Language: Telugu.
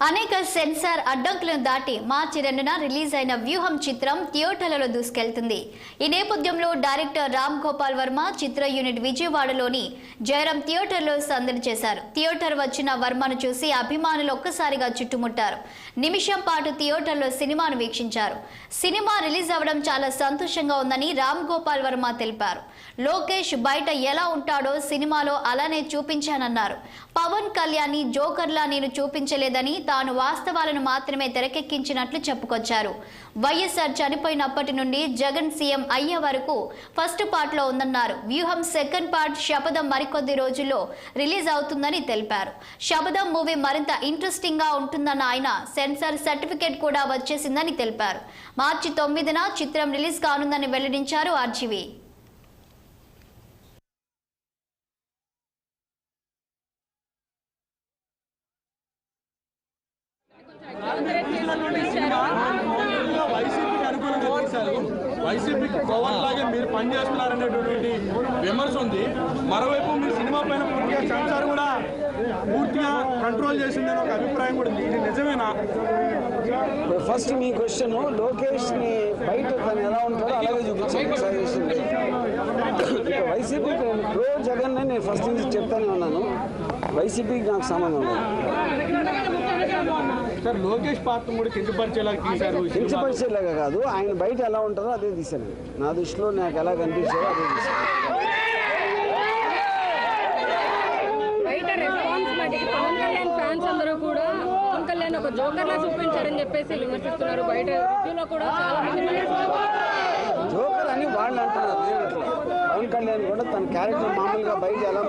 అనేక సెన్సార్ అడ్డంకులను దాటి మార్చి 2న రిలీజ్ అయిన వ్యూహం చిత్రం థియేటర్లలో దూసుకెళ్తుంది. ఈ నేపథ్యంలో డైరెక్టర్ రామ్ గోపాల్ వర్మ చిత్ర యూనిట్ విజయవాడలోని జయరాం థియేటర్లో సందడి చేశారు. థియేటర్ వచ్చిన వర్మను చూసి అభిమానులు ఒక్కసారిగా చుట్టుముట్టారు. నిమిషం పాటు థియేటర్లో సినిమాను వీక్షించారు. సినిమా రిలీజ్ అవ్వడం చాలా సంతోషంగా ఉందని రామ్ గోపాల్ వర్మ తెలిపారు. లోకేష్ బయట ఎలా ఉంటాడో సినిమాలో అలానే చూపించానన్నారు. పవన్ కళ్యాణ్ ని జోకర్లా నేను చూపించలేదని తాను వాస్తవాలను మాత్రమే తెరకెక్కించినట్లు చెప్పుకొచ్చారు. వైఎస్ఆర్ చనిపోయినప్పటి నుండి జగన్ సీఎం అయ్యే వరకు ఫస్ట్ పార్ట్ లో ఉందన్నారు. వ్యూహం సెకండ్ పార్ట్ శపథం మరికొద్ది రోజుల్లో రిలీజ్ అవుతుందని తెలిపారు. శపథం మూవీ మరింత ఇంట్రెస్టింగ్ గా ఉంటుందన్న ఆయన సెన్సార్ సర్టిఫికేట్ కూడా వచ్చేసిందని తెలిపారు. మార్చి 9న చిత్రం రిలీజ్ కానుందని వెల్లడించారు ఆర్జీవీ. వైసీపీకి కోవల్లాగే మీరు పనిచేస్తున్నారనేటువంటి విమర్శ ఉంది. మరోవైపు మీ సినిమా పైన పూర్తిగా సెన్సార్ కూడా పూర్తిగా కంట్రోల్ చేసిందని ఒక అభిప్రాయం కూడా ఉంది. ఇది నిజమేనా? ఫస్ట్ మీ క్వశ్చన్, లోకేష్ ని బయట తను ఎలా ఉంటాడో అలాగే చూపించాను సజెషన్. వైసీపీకి ప్రో జగన్ నేను ఫస్ట్ నుంచి చెప్తానే ఉన్నాను. వైసీపీకి నాకు సంబంధం లేదు. సార్, లోకేష్ పాత్ర కూడా కించపరిచేలాగా తీశారు. కించపరిచేలాగా కాదు, ఆయన బయట ఎలా ఉంటారో అదే తీశాను. నా దృష్టిలో నాకు ఎలా కనిపించారో అదే తీశాను. పవన్ కళ్యాణ్ ఫ్యాన్స్ అందరూ కూడా పవన్ కళ్యాణ్ ఒక జోకర్లా చూపించారని చెప్పేసి విమర్శిస్తున్నారు. బయట రివ్యూలో కూడా చాలా మంది జోకర్ అని వాళ్ళు అంటున్నారు. పవన్ కళ్యాణ్ కూడా తన క్యారెక్టర్ మామూలుగా బయట ఎలా